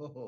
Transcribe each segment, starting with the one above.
हो, हो.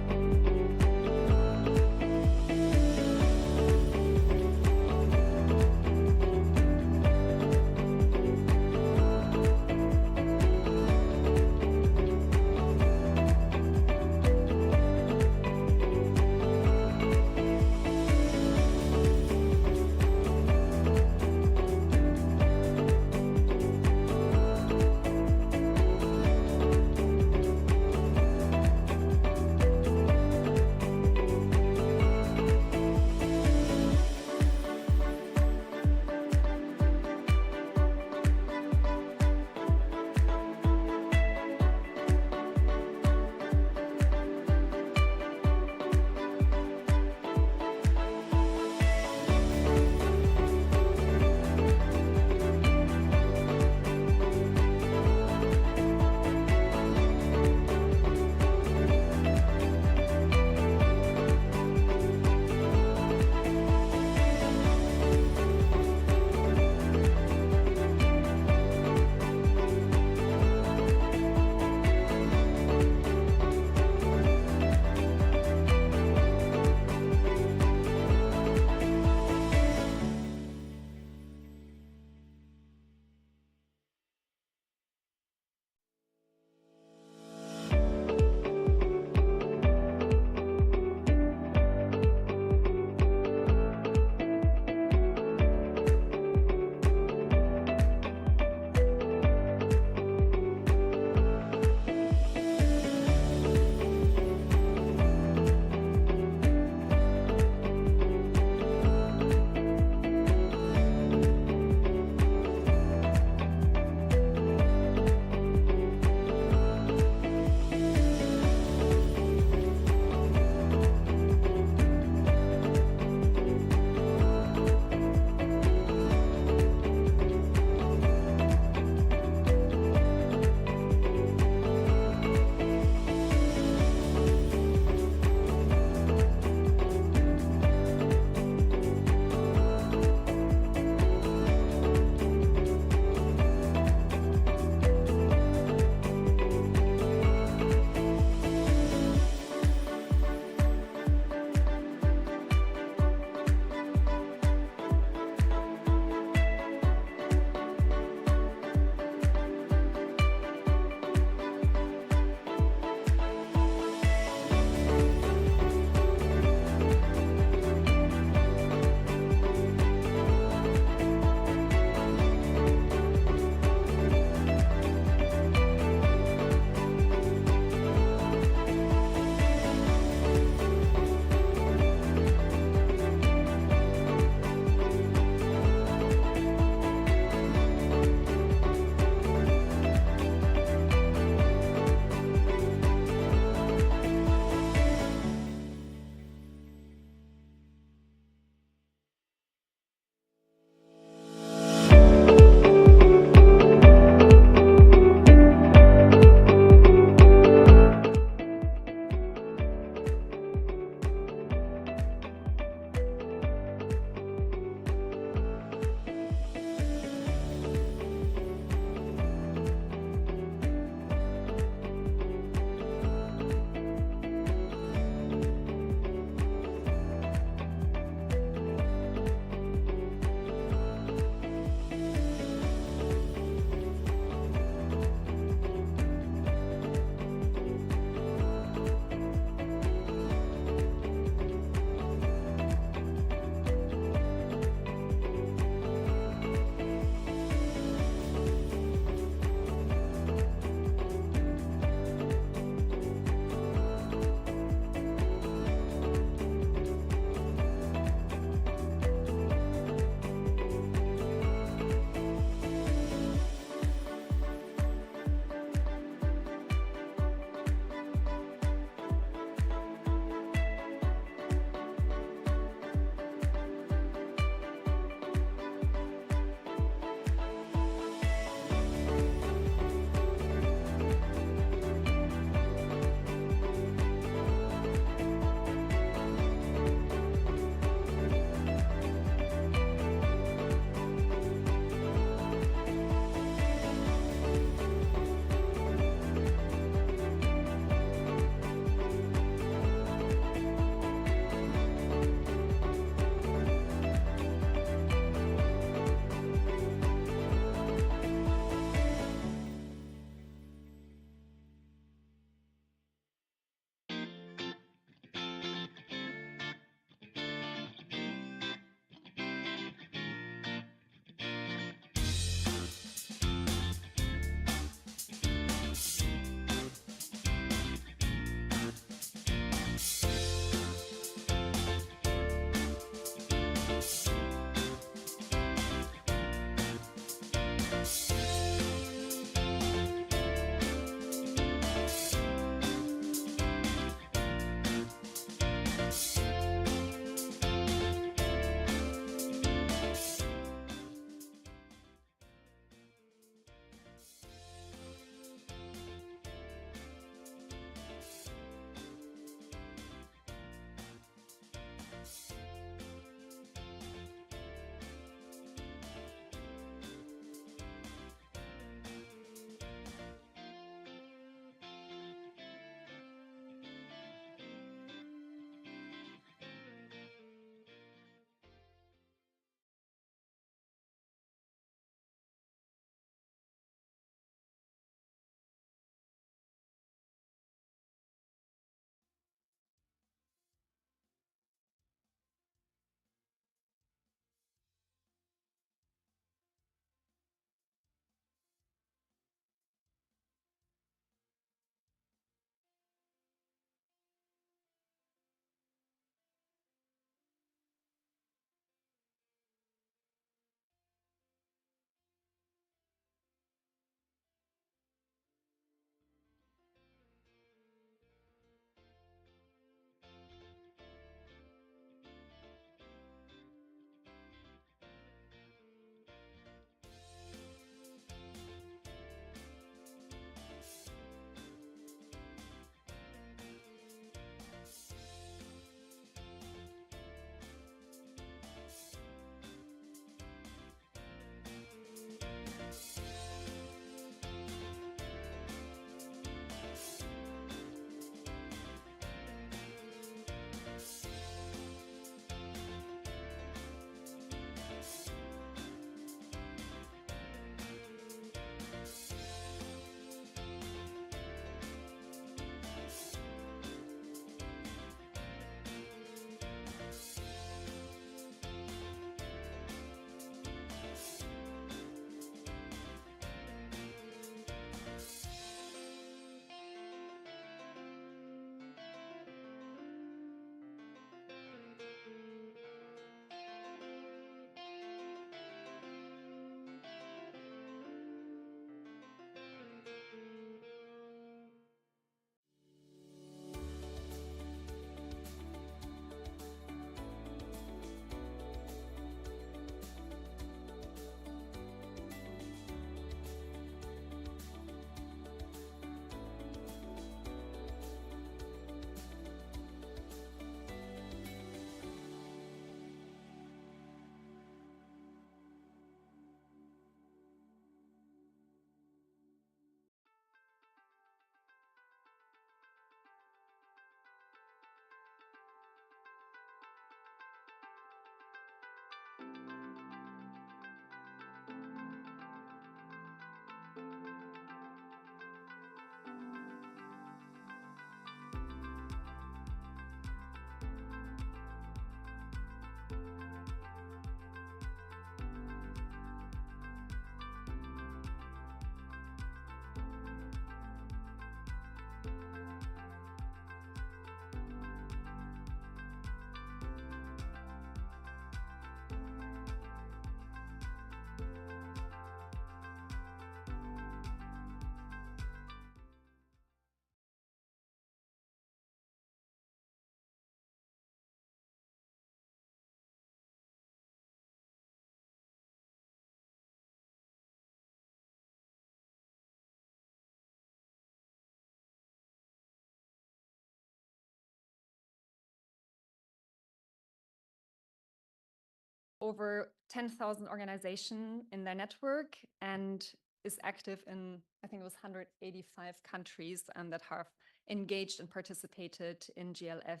over 10,000 organizations in their network and is active in, I think it was 185 countries that have engaged and participated in GLF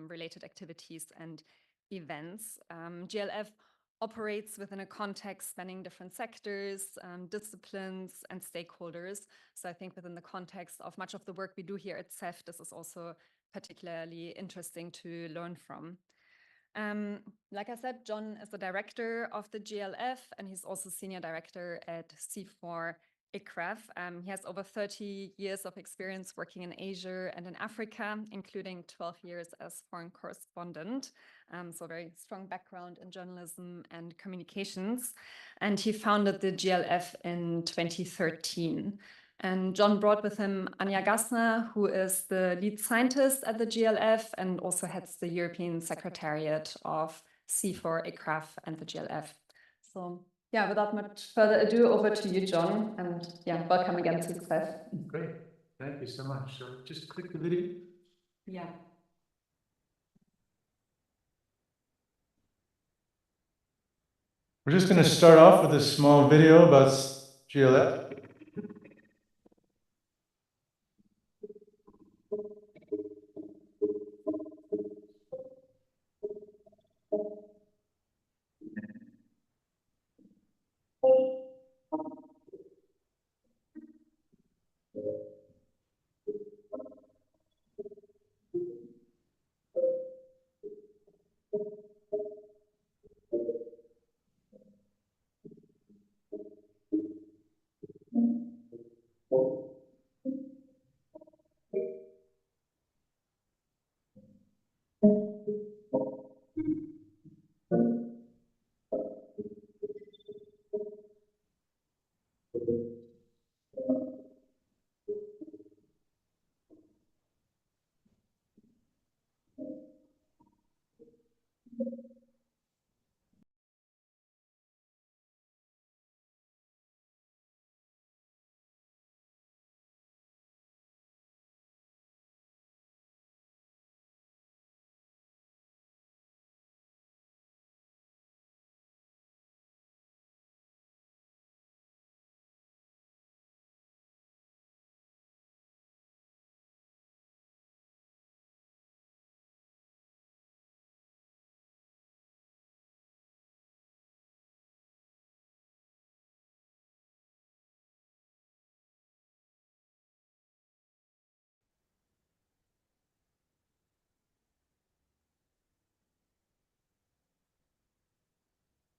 related activities and events. GLF operates within a context spanning different sectors, disciplines, and stakeholders. So I think within the context of much of the work we do here at CEF, this is also particularly interesting to learn from. Like I said, John is the director of the GLF, and he's also senior director at C4 ICRAF. He has over 30 years of experience working in Asia and in Africa, including 12 years as foreign correspondent. So very strong background in journalism and communications. And he founded the GLF in 2013. And John brought with him Anja Gassner, who is the lead scientist at the GLF and also heads the European Secretariat of C4 ICRAF and the GLF. So yeah, without much further ado, over to you, John. And yeah, welcome again to CEF. Great, thank you so much. So just click the video. Yeah. We're just going to start off with a small video about GLF.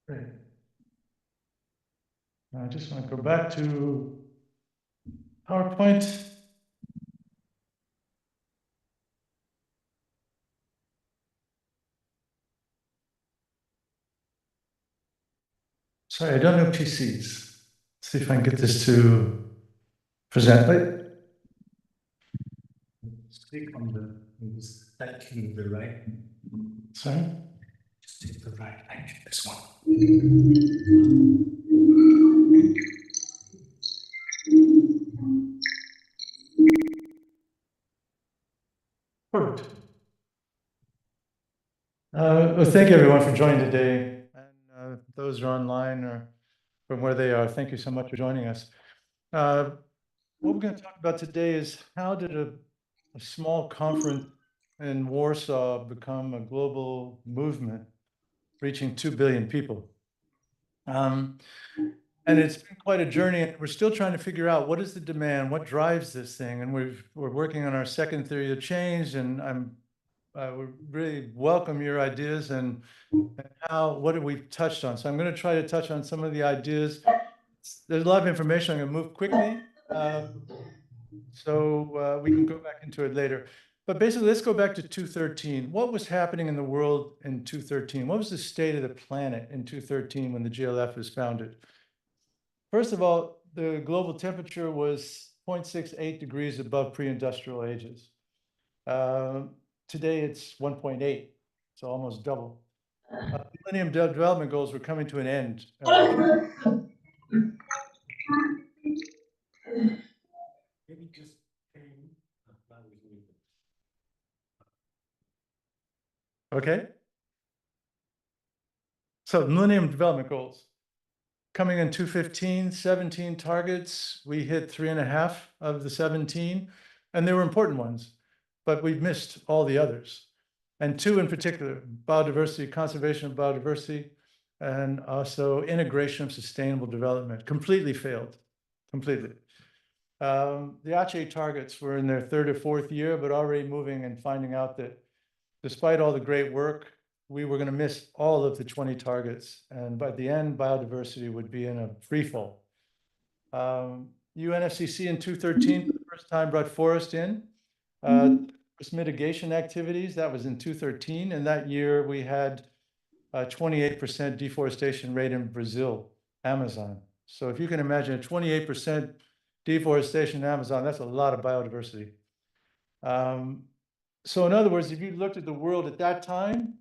Great. I just want to go back to PowerPoint. Sorry, I don't know PCs. Let's see if I can get this to present. Just click on that key, the right. Sorry? Just take the right action, this one. Perfect. Well, thank you everyone for joining today. And those who are online or from where they are, thank you so much for joining us. What we're going to talk about today is how did a small conference in Warsaw become a global movement reaching 2 billion people? And it's been quite a journey, and we're still trying to figure out what is the demand, what drives this thing. And we're working on our second theory of change, and we really welcome your ideas and what have we touched on. So I'm going to try to touch on some of the ideas. There's a lot of information. I'm going to move quickly, so we can go back into it later. But basically, let's go back to 2013. What was happening in the world in 2013? What was the state of the planet in 2013 when the GLF was founded? First of all, the global temperature was 0.68 degrees above pre-industrial ages. Today, it's 1.8, so almost double. Millennium Development Goals were coming to an end. Maybe just okay. So Millennium Development Goals. Coming in 2015, 17 targets. We hit 3.5 of the 17, and they were important ones, but we missed all the others. And 2 in particular, biodiversity, conservation of biodiversity, and also integration of sustainable development, completely failed, completely. The Aceh targets were in their 3rd or 4th year, but already moving and finding out that despite all the great work, we were going to miss all of the 20 targets. And by the end, biodiversity would be in a free fall. UNFCCC in 2013, for the first time, brought forest in. Forest mitigation activities, that was in 2013. And that year we had a 28% deforestation rate in Brazil, Amazon. So if you can imagine a 28% deforestation in Amazon, that's a lot of biodiversity. So in other words, if you looked at the world at that time,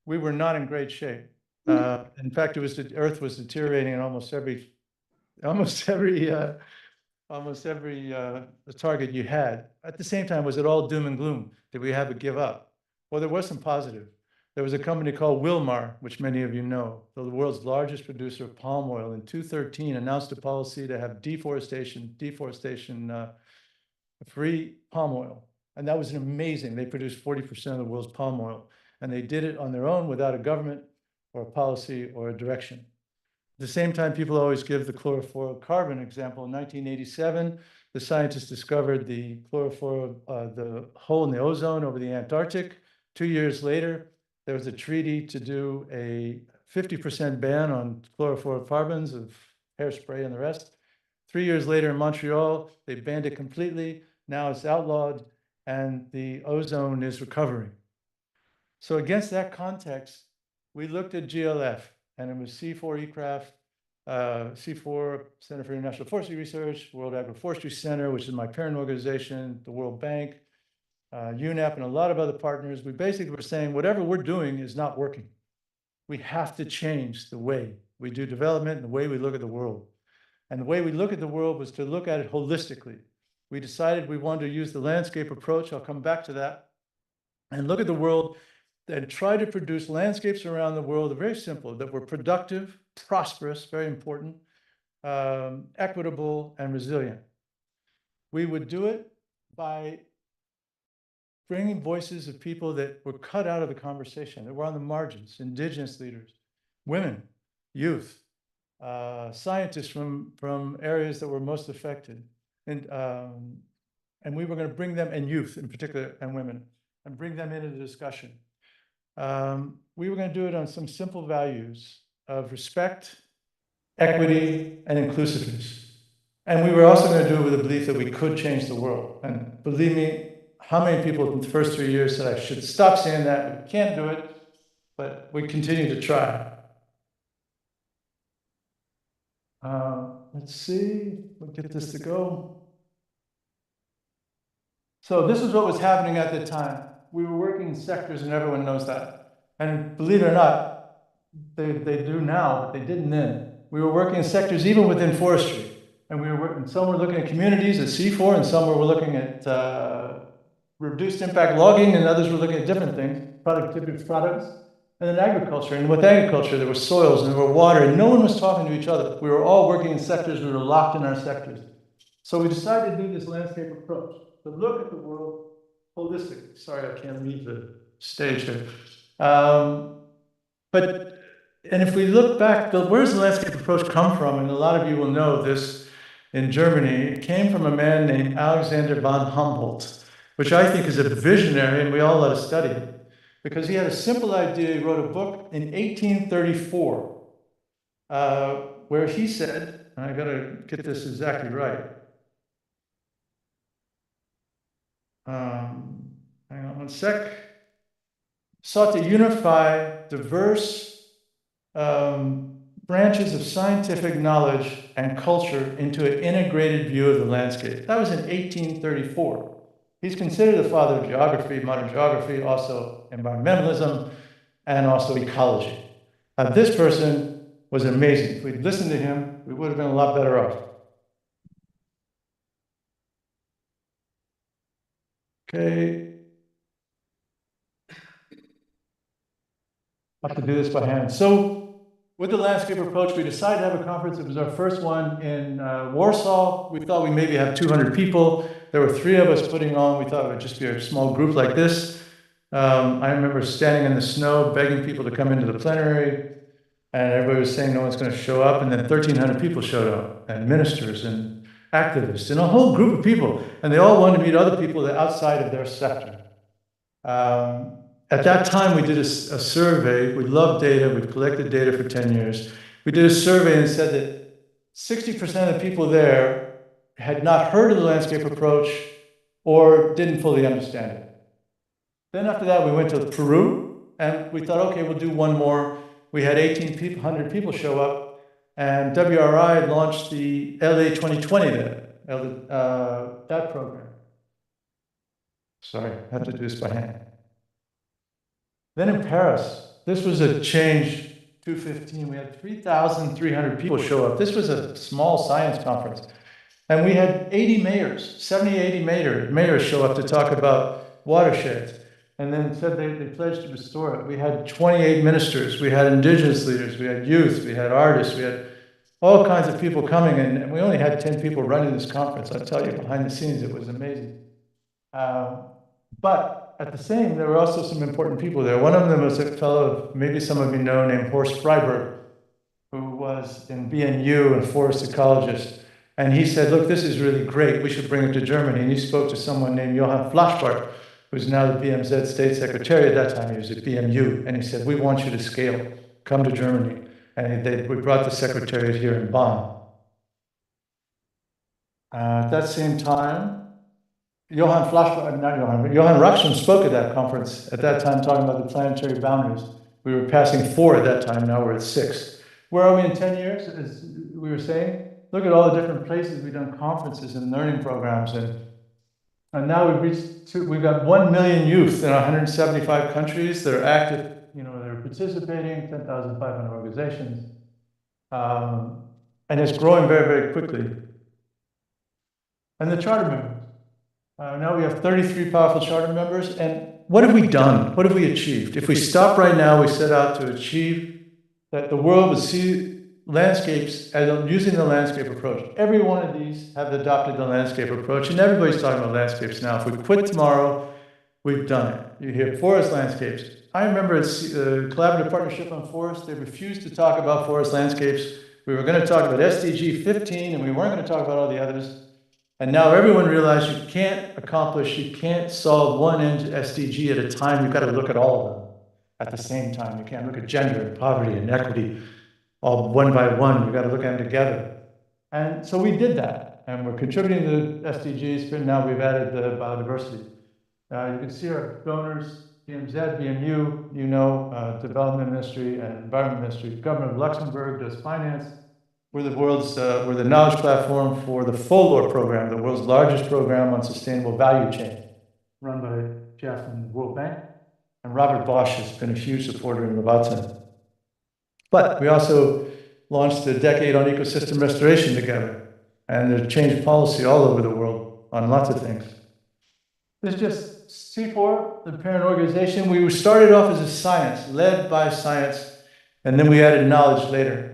we were not in great shape. In fact, the Earth was deteriorating in almost every target you had. At the same time, was it all doom and gloom? Did we have to give up? Well, there was some positive. There was a company called Wilmar, which many of you know, the world's largest producer of palm oil, in 2013 announced a policy to have deforestation free palm oil. And that was amazing. They produced 40% of the world's palm oil. And they did it on their own without a government or a policy or a direction. At the same time, people always give the chlorofluorocarbon example. In 1987, the scientists discovered the the hole in the ozone over the Antarctic. 2 years later, there was a treaty to do a 50% ban on chlorofluorocarbons of hairspray and the rest. 3 years later in Montreal, they banned it completely. Now it's outlawed and the ozone is recovering. So against that context, we looked at GLF, and it was C4 ECRAF, C4, Center for International Forestry Research, World Agroforestry Center, which is my parent organization, the World Bank, UNEP, and a lot of other partners. We basically were saying, whatever we're doing is not working. We have to change the way we do development and the way we look at the world. And the way we look at the world was to look at it holistically. We decided we wanted to use the landscape approach. I'll come back to that. And look at the world and try to produce landscapes around the world that are very simple, that were productive, prosperous, very important, equitable, and resilient. We would do it by bringing voices of people that were cut out of the conversation, that were on the margins, indigenous leaders, women, youth, scientists from areas that were most affected. And we were going to bring them, and youth in particular, and women, and bring them into the discussion. We were going to do it on some simple values of respect, equity, and inclusiveness. And we were also going to do it with a belief that we could change the world. And believe me, how many people in the first 3 years said I should stop saying that, we can't do it, but we continue to try. Let's see, we'll get this to go. So this is what was happening at the time. We were working in sectors, and everyone knows that. And believe it or not, they do now, but they didn't then. We were working in sectors even within forestry. And we were working, some were looking at communities at C4, and some were looking at reduced impact logging, and others were looking at different things, productivity of products. And then agriculture. And with agriculture, there were soils and there were water, and no one was talking to each other. We were all working in sectors, we were locked in our sectors. So we decided to do this landscape approach, to look at the world holistically. Sorry, I can't leave the stage here. And if we look back, where does the landscape approach come from? And a lot of you will know this in Germany. It came from a man named Alexander von Humboldt, which I think is a visionary, and we all ought to study it. Because he had a simple idea. He wrote a book in 1834 where he said, and I got to get this exactly right. Hang on one sec. Sought to unify diverse branches of scientific knowledge and culture into an integrated view of the landscape. That was in 1834. He's considered the father of geography, modern geography, also environmentalism, and also ecology. This person was amazing. If we'd listened to him, we would have been a lot better off. Okay. I have to do this by hand. So with the landscape approach, we decided to have a conference. It was our first one in Warsaw. We thought we maybe have 200 people. There were 3 of us putting on. We thought it would just be a small group like this. I remember standing in the snow, begging people to come into the plenary, and everybody was saying no one's going to show up. And then 1,300 people showed up, and ministers and activists, and a whole group of people. And they all wanted to meet other people that outside of their sector. At that time, we did a survey. We loved data. We've collected data for 10 years. We did a survey and said that 60% of the people there had not heard of the landscape approach or didn't fully understand it. Then after that, we went to Peru, and we thought, okay, we'll do one more. We had 1,800 people show up, and WRI launched the LA 2020 there, that program. Sorry, I have to do this by hand. Then in Paris, this was a change, 2015, we had 3,300 people show up. This was a small science conference. And we had 80 mayors, 70, 80 mayors show up to talk about watersheds. And then said they pledged to restore it. We had 28 ministers, we had indigenous leaders, we had youth, we had artists, we had all kinds of people coming, and we only had 10 people running this conference. I tell you, behind the scenes, it was amazing. But at the same, there were also some important people there. One of them was a fellow, maybe some of you know, named Horst Freiberg, who was in BNU, a forest ecologist. And he said, look, this is really great. We should bring it to Germany. And he spoke to someone named Johann Flaschbart, who's now the BMZ State Secretary. At that time, he was at BMU. And he said, we want you to scale. Come to Germany. And we brought the Secretariat here in Bonn. At that same time, Johann Rockström spoke at that conference, at that time talking about the planetary boundaries. We were passing 4 at that time, now we're at 6. Where are we in 10 years, as we were saying? Look at all the different places we've done conferences and learning programs, and now we've got 1 million youth in 175 countries that are active, they're participating, 10,500 organizations, and it's growing very, very quickly. And the charter members. Now we have 33 powerful charter members, and what have we done? What have we achieved? If we stop right now, we set out to achieve that the world would see landscapes as using the landscape approach. Every one of these have adopted the landscape approach, and everybody's talking about landscapes now. If we quit tomorrow, we've done it. You hear forest landscapes. I remember it's Collaborative Partnership on Forest. They refused to talk about forest landscapes. We were going to talk about SDG 15, and we weren't going to talk about all the others. And now everyone realized you can't solve one SDG at a time. You've got to look at all of them at the same time. You can't look at gender and poverty and equity all one by one. You've got to look at them together. And so we did that. And we're contributing to the SDGs, but now we've added the biodiversity. You can see our donors, BMZ, BMU, Development Ministry and Environment Ministry. Government of Luxembourg does finance. We're the knowledge platform for the FOLOR program, the world's largest program on sustainable value chain, run by Jeff and the World Bank. And Robert Bosch has been a huge supporter in Levatsan. But we also launched the Decade on Ecosystem Restoration together, and there's changed policy all over the world on lots of things. There's just C4, the parent organization. We started off as a science, led by science, and then we added knowledge later.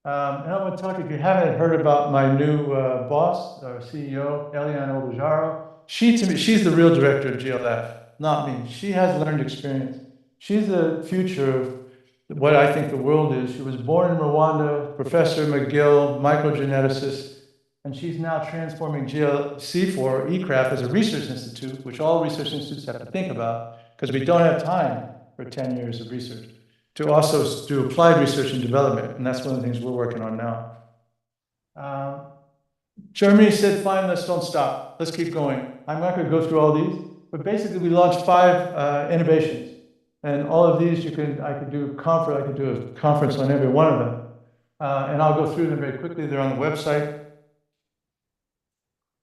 And I want to talk, if you haven't heard about my new boss, our CEO, Eliane Obajaro. She's the real director of GLF, not me. She has learned experience. She's the future of what I think the world is. She was born in Rwanda, Professor McGill, microgeneticist, and she's now transforming C4, ECRAF, as a research institute, which all research institutes have to think about, because we don't have time for 10 years of research, to also do applied research and development, and that's one of the things we're working on now. Germany said, fine, let's don't stop. Let's keep going. I'm not going to go through all these, but basically we launched 5 innovations. And all of these I could do a conference on every one of them. And I'll go through them very quickly. They're on the website.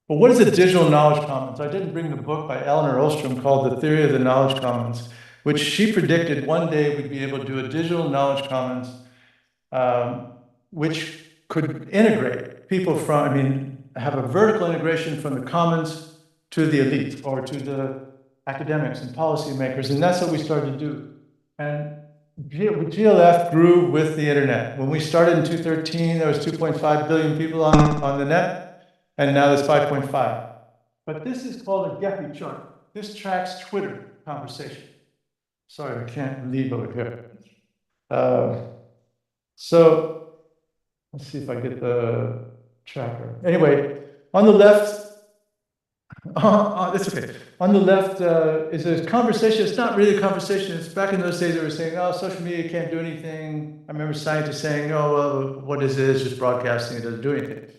But what is a digital knowledge commons? I didn't bring the book by Eleanor Ostrom called The Theory of the Knowledge Commons, which she predicted one day we'd be able to do a digital knowledge commons, which could integrate people have a vertical integration from the commons to the elite or to the academics and policymakers, and that's what we started to do. And GLF grew with the internet. When we started in 2013, there was 2.5 billion people on the net, and now there's 5.5. But this is called a Gephi chart. This tracks Twitter conversation. Sorry, I can't leave over here. So let's see if I get the tracker. Anyway, on the left, that's okay. On the left is a conversation. It's not really a conversation. It's back in those days they were saying, oh, social media can't do anything. I remember scientists saying, oh, well, what is it? It's just broadcasting. It doesn't do anything.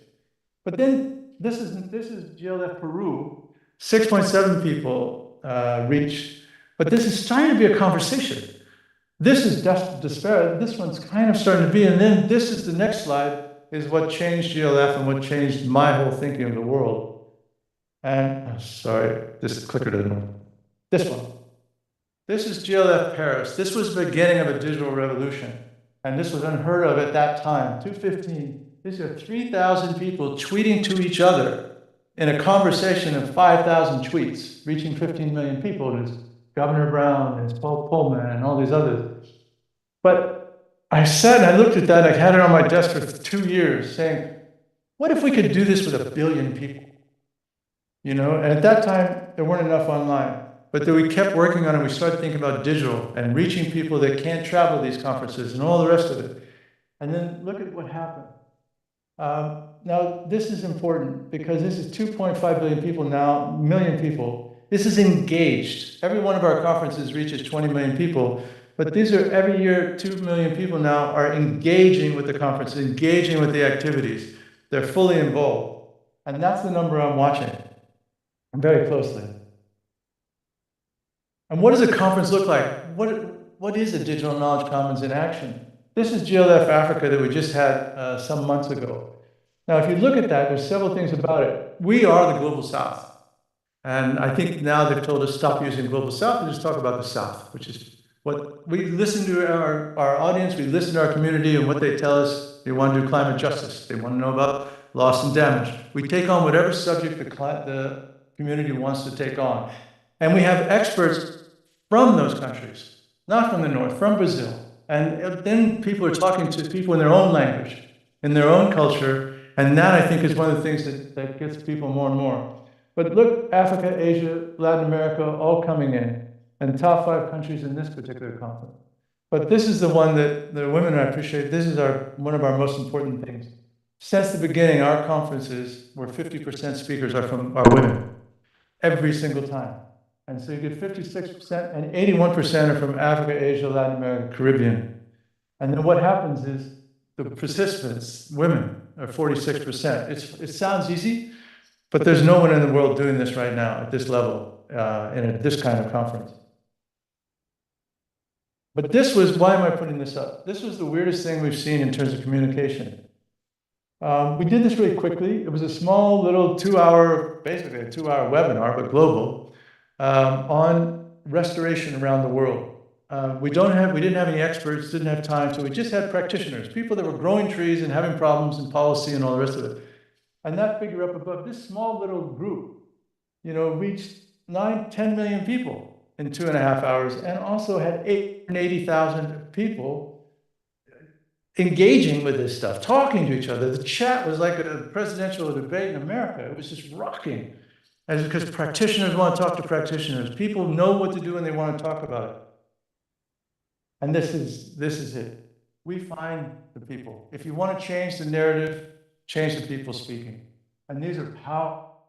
But then this is GLF Peru. 6.7 people reach. But this is trying to be a conversation. This is despair. This one's kind of starting to be. And then this is the next slide, is what changed GLF and what changed my whole thinking of the world. And sorry, this clicker doesn't work. This one. This is GLF Paris. This was the beginning of a digital revolution. And this was unheard of at that time, 2015. These are 3,000 people tweeting to each other in a conversation of 5,000 tweets, reaching 15 million people. There's Governor Brown, there's Paul Pullman, and all these others. But I sat and I looked at that, I had it on my desk for 2 years, saying, what if we could do this with 1 billion people? You know, and at that time, there weren't enough online. But then we kept working on it. We started thinking about digital and reaching people that can't travel to these conferences and all the rest of it. And then look at what happened. Now, this is important because this is 2.5 billion people now, million people. This is engaged. Every one of our conferences reaches 20 million people. But these are every year, 2 million people now are engaging with the conference, engaging with the activities. They're fully involved. And that's the number I'm watching very closely. And what does a conference look like? What is a digital knowledge commons in action? This is GLF Africa that we just had some months ago. Now, if you look at that, there's several things about it. We are the Global South. And I think now they've told us stop using Global South and just talk about the South, which is what we listen to our audience, we listen to our community, and what they tell us. They want to do climate justice. They want to know about loss and damage. We take on whatever subject the community wants to take on. And we have experts from those countries, not from the north, from Brazil. And then people are talking to people in their own language, in their own culture. And that, I think, is one of the things that gets people more and more. But look, Africa, Asia, Latin America, all coming in, and top 5 countries in this particular conference. But this is the one that the women I appreciate. This is one of our most important things. Since the beginning, our conferences where 50% speakers are women, every single time. And so you get 56% and 81% are from Africa, Asia, Latin America, Caribbean. And then what happens is the participants, women, are 46%. It sounds easy, but there's no one in the world doing this right now at this level, in this kind of conference. But this was, why am I putting this up? This was the weirdest thing we've seen in terms of communication. We did this really quickly. It was a small little 2-hour, basically a 2-hour webinar, but global, on restoration around the world. We didn't have any experts, didn't have time, so we just had practitioners, people that were growing trees and having problems in policy and all the rest of it. And that figure up above, this small little group, you know, reached 10 million people in 2.5 hours, and also had 880,000 people engaging with this stuff, talking to each other. The chat was like a presidential debate in America. It was just rocking. And because practitioners want to talk to practitioners. People know what to do and they want to talk about it. And this is it. We find the people. If you want to change the narrative, change the people speaking. And these are powerful.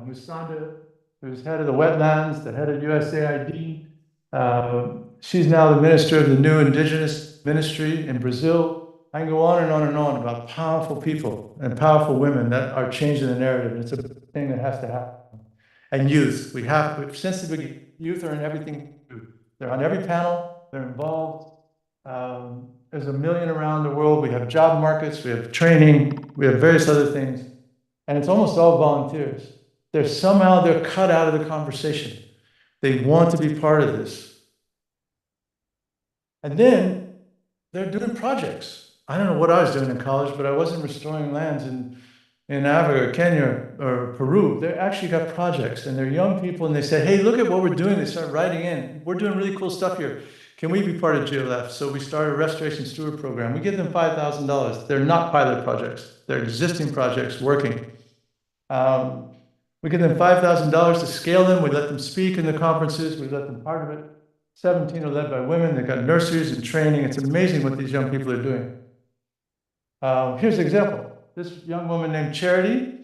Musanda, who's head of the wetlands, the head of USAID. She's now the minister of the new indigenous ministry in Brazil. I can go on and on and on about powerful people and powerful women that are changing the narrative. It's a thing that has to happen. And youth, since the beginning, youth are in everything we do. They're on every panel, they're involved. There's 1 million around the world. We have job markets, we have training, we have various other things. And it's almost all volunteers. They're cut out of the conversation. They want to be part of this. And then they're doing projects. I don't know what I was doing in college, but I wasn't restoring lands in Africa, or Kenya, or Peru. They actually got projects, and they're young people, and they say, hey, look at what we're doing. They start writing in. We're doing really cool stuff here. can we be part of GLF? So we started a restoration steward program. We give them $5,000. They're not pilot projects. They're existing projects working. We give them $5,000 to scale them. We let them speak in the conferences. We let them part of it. 17 are led by women. They've got nurseries and training. It's amazing what these young people are doing. Here's an example. This young woman named Charity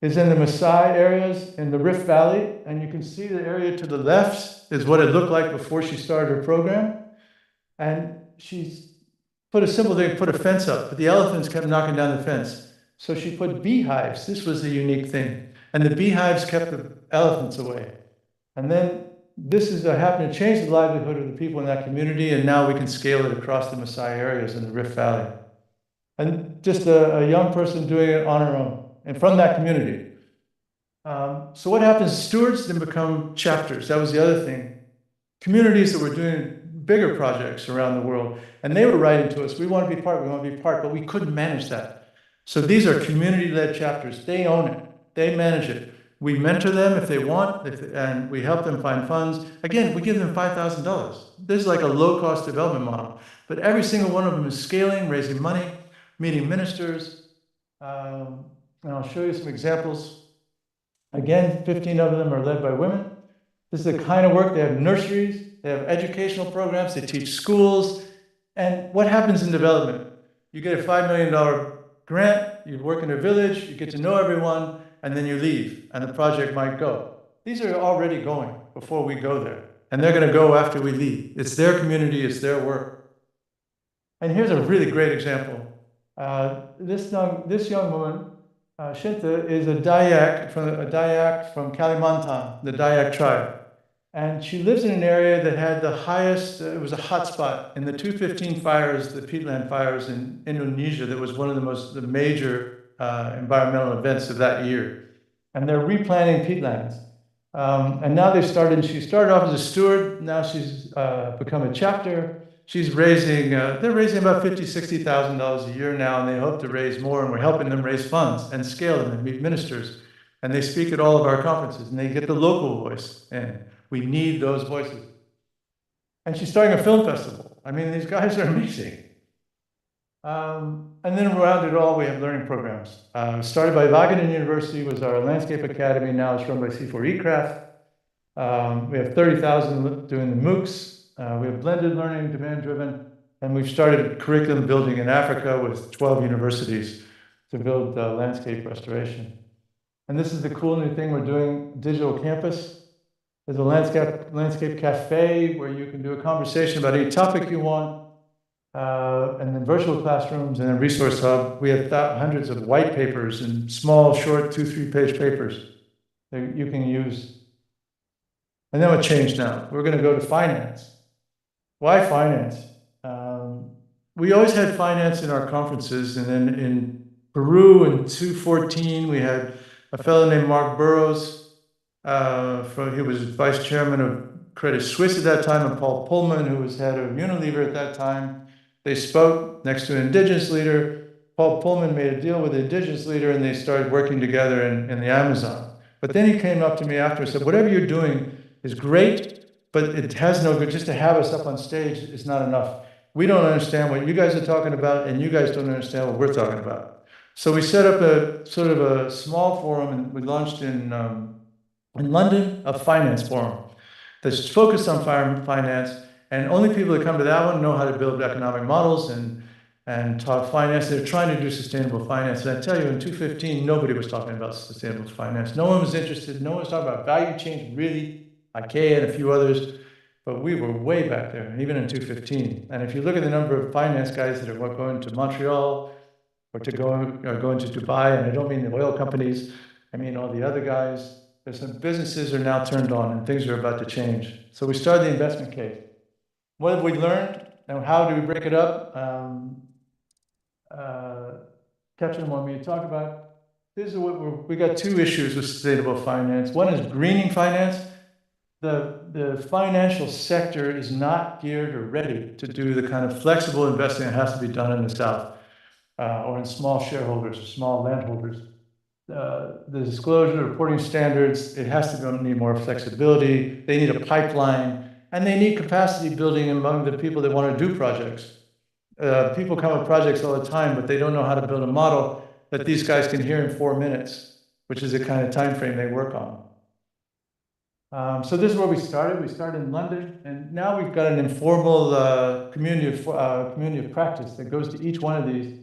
is in the Maasai areas in the Rift Valley, and you can see the area to the left is what it looked like before she started her program. And she's put a simple thing, put a fence up, but the elephants kept knocking down the fence. So she put beehives. This was the unique thing. And the beehives kept the elephants away. And then this is happened to change the livelihood of the people in that community, and now we can scale it across the Maasai areas in the Rift Valley. And just a young person doing it on her own, and from that community. So what happens, stewards then become chapters. That was the other thing. Communities that were doing bigger projects around the world, and they were writing to us, we want to be part, but we couldn't manage that. So these are community-led chapters. They own it. They manage it. We mentor them if they want, and we help them find funds. Again, we give them $5,000. This is like a low-cost development model. But every single one of them is scaling, raising money, meeting ministers. And I'll show you some examples. Again, 15 of them are led by women. This is the kind of work. They have nurseries. They have educational programs. They teach schools. And what happens in development? You get a $5 million grant. You work in a village. You get to know everyone. And then you leave, and the project might go. These are already going before we go there, and they're going to go after we leave. It's their community, it's their work. And here's a really great example. This young woman, Shinta, is a Dayak from Kalimantan, the Dayak tribe. And she lives in an area that had the highest, it was a hot spot in the 215 fires, the peatland fires in Indonesia. That was one of the major environmental events of that year. And they're replanting peatlands. And now she started off as a steward, now she's become a chapter. She's raising, they're raising about $50,000, $60,000 a year now, and they hope to raise more, and we're helping them raise funds and scale them and meet ministers. And they speak at all of our conferences, and they get the local voice, and we need those voices. And she's starting a film festival. I mean, these guys are amazing. And then around it all, we have learning programs. Started by Wageningen University, was our landscape academy. Now it's run by C4E-Craft. We have 30,000 doing the MOOCs. We have blended learning, demand-driven, and we've started curriculum building in Africa with 12 universities to build landscape restoration. And this is the cool new thing we're doing, digital campus. There's a landscape cafe where you can do a conversation about any topic you want. And then virtual classrooms, and then resource hub. We have hundreds of white papers and small, short 2-3 page papers that you can use. And then what changed now? We're going to go to finance. Why finance? We always had finance in our conferences, and then in Peru in 2014, we had a fellow named Mark Burrows. He was vice chairman of Credit Suisse at that time, and Paul Pullman, who was head of Unilever at that time. They spoke next to an indigenous leader. Paul Pullman made a deal with the indigenous leader, and they started working together in the Amazon. But then he came up to me after and said, whatever you're doing is great, but it has no good. Just to have us up on stage is not enough. We don't understand what you guys are talking about, and you guys don't understand what we're talking about. So we set up a sort of a small forum, and we launched in London, a finance forum that's focused on finance. And only people that come to that one know how to build economic models and talk finance. They're trying to do sustainable finance. And I tell you, in 2015, nobody was talking about sustainable finance. No one was interested. No one was talking about value chain, really. IKEA and a few others. But we were way back there, even in 2015. And if you look at the number of finance guys that are going to Montreal or going to Dubai, and I don't mean the oil companies, I mean all the other guys, there's some businesses are now turned on and things are about to change. So we started the investment case. What have we learned, and how do we break it up? Ketchum wanted me to talk about. This is what we got two issues with sustainable finance. One is greening finance. The financial sector is not geared or ready to do the kind of flexible investing that has to be done in the South or in small shareholders or small landholders. The disclosure, reporting standards, it has to need more flexibility. They need a pipeline. and they need capacity building among the people that want to do projects. People come with projects all the time, but they don't know how to build a model that these guys can hear in 4 minutes, which is the kind of time frame they work on. So this is where we started. We started in London, and now we've got an informal community of practice that goes to each one of these.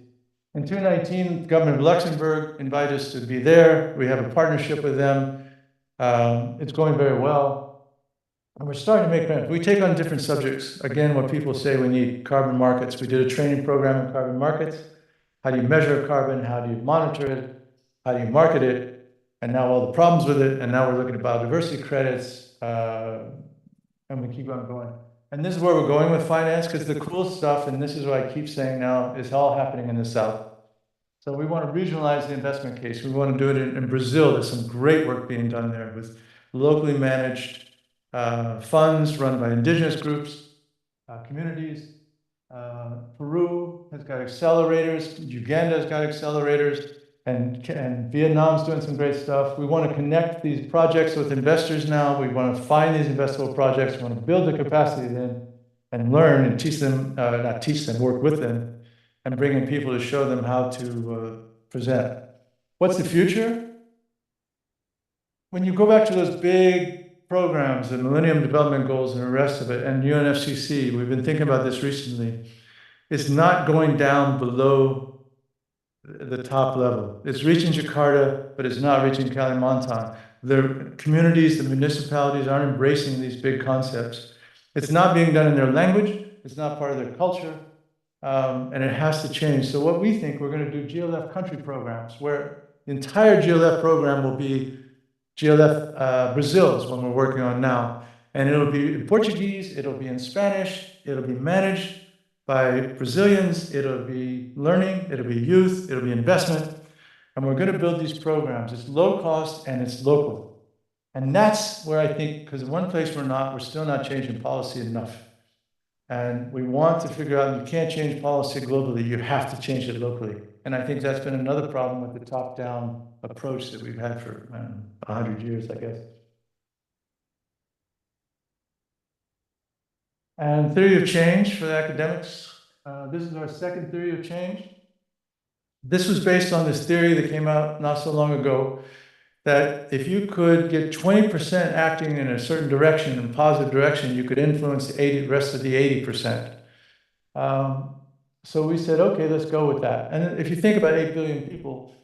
In 2019, the government of Luxembourg invited us to be there. We have a partnership with them. It's going very well. And we're starting to make grants. We take on different subjects. Again, what people say we need carbon markets. We did a training program in carbon markets. How do you measure carbon? How do you monitor it? How do you market it? And now all the problems with it. And now we're looking at biodiversity credits. And we keep on going. And this is where we're going with finance, because the cool stuff, and this is what I keep saying now, is all happening in the South. So we want to regionalize the investment case. We want to do it in Brazil. There's some great work being done there with locally managed funds run by indigenous groups, communities. Peru has got accelerators. Uganda has got accelerators. And Vietnam's doing some great stuff. We want to connect these projects with investors now. We want to find these investable projects. We want to build the capacity then and learn and teach them, not teach them, work with them, and bring in people to show them how to present. What's the future? When you go back to those big programs, the Millennium Development Goals and the rest of it, and UNFCCC, we've been thinking about this recently, it's not going down below the top level. It's reaching Jakarta, but it's not reaching Kalimantan. The communities, the municipalities aren't embracing these big concepts. It's not being done in their language. It's not part of their culture. And it has to change. So what we think, we're going to do GLF country programs, where the entire GLF program will be GLF Brazil is what we're working on now. And it'll be in Portuguese, it'll be in Spanish, it'll be managed by Brazilians, it'll be learning, it'll be youth, it'll be investment. And we're going to build these programs. It's low cost and it's local. And that's where I think, because in one place we're still not changing policy enough. And we want to figure out, you can't change policy globally, you have to change it locally. And I think that's been another problem with the top-down approach that we've had for 100 years, I guess. And theory of change for the academics. This is our second theory of change. This was based on this theory that came out not so long ago, that if you could get 20% acting in a certain direction, in positive direction, you could influence the rest of the 80%. So we said, okay, let's go with that. And if you think about 8 billion people,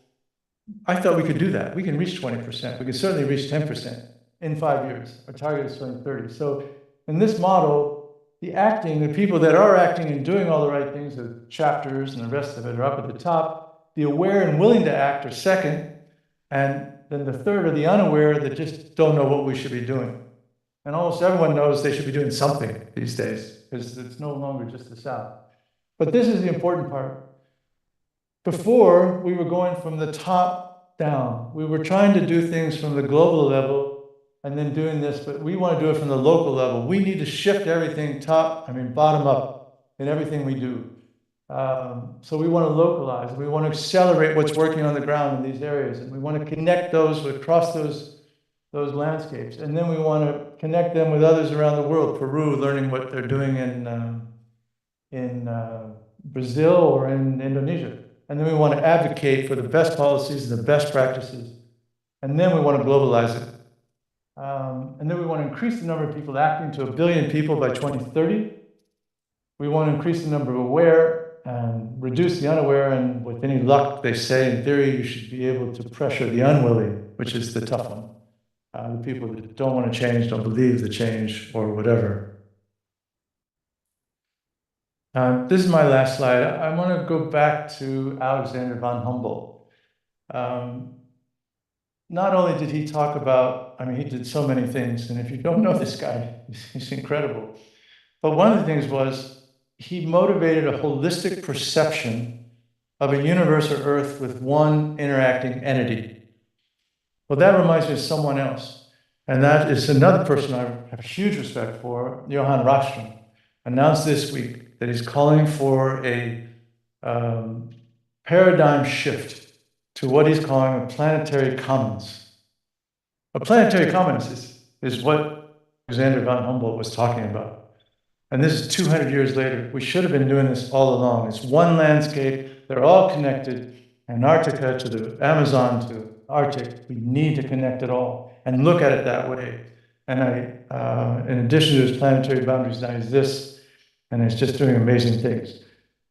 I thought we could do that. We can reach 20%. We can certainly reach 10% in 5 years. Our target is 2030. So in this model, the people that are acting and doing all the right things, the chapters and the rest of it are up at the top. The aware and willing to act are second. And then the third are the unaware that just don't know what we should be doing. And almost everyone knows they should be doing something these days, because it's no longer just the South. But this is the important part. Before, we were going from the top down. We were trying to do things from the global level and then doing this, but we want to do it from the local level. We need to shift everything bottom up in everything we do. So we want to localize. We want to accelerate what's working on the ground in these areas, and we want to connect those across those landscapes. And then we want to connect them with others around the world. Peru, learning what they're doing in Brazil or in Indonesia. And then we want to advocate for the best policies and the best practices. And then we want to globalize it. And then we want to increase the number of people acting to 1 billion people by 2030. We want to increase the number of aware and reduce the unaware, and with any luck, they say in theory you should be able to pressure the unwilling, which is the tough one. The people that don't want to change, don't believe the change, or whatever. This is my last slide. I want to go back to Alexander von Humboldt. Not only did he talk about, he did so many things, and if you don't know this guy, he's incredible. But one of the things was, he motivated a holistic perception of a universe or Earth with one interacting entity. Well, that reminds me of someone else. And that is another person I have huge respect for, Johann Rockström, announced this week that he's calling for a paradigm shift to what he's calling a planetary commons. A planetary commons is what Alexander von Humboldt was talking about. And this is 200 years later. We should have been doing this all along. It's one landscape. They're all connected. Antarctica to the Amazon to Arctic. We need to connect it all and look at it that way. And in addition to its planetary boundaries, now is this, and it's just doing amazing things.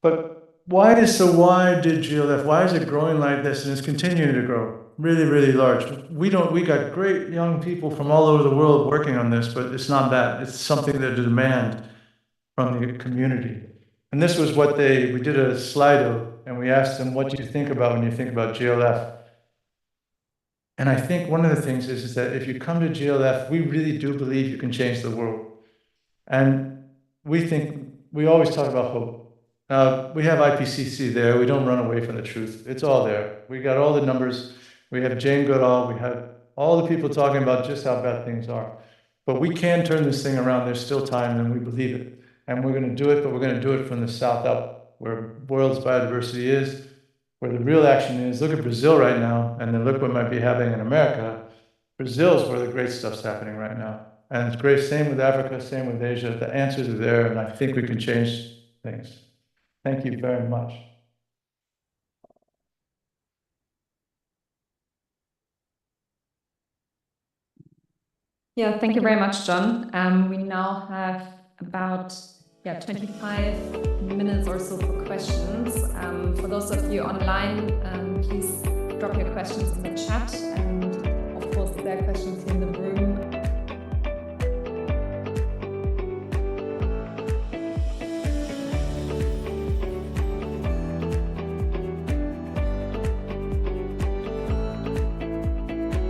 But why did GLF? Why is it growing like this? And it's continuing to grow really, really large. We got great young people from all over the world working on this, but it's not that. It's something that they demand from the community. And this was what we did a Slido, and we asked them, what do you think about when you think about GLF? And I think one of the things is that if you come to GLF, we really do believe you can change the world. And we always talk about hope. We have IPCC there. We don't run away from the truth. It's all there. We got all the numbers. We have Jane Goodall. We have all the people talking about just how bad things are. But we can turn this thing around. There's still time, and we believe it. And we're going to do it, but we're going to do it from the south up, where world's biodiversity is, where the real action is. Look at Brazil right now, and then look what might be happening in America. Brazil is where the great stuff's happening right now. And it's great, same with Africa, same with Asia. The answers are there, and I think we can change things. Thank you very much. Yeah, thank you very much, John. We now have about 25 minutes or so for questions. For those of you online, please drop your questions in the chat. And of course, if there are questions here in the room,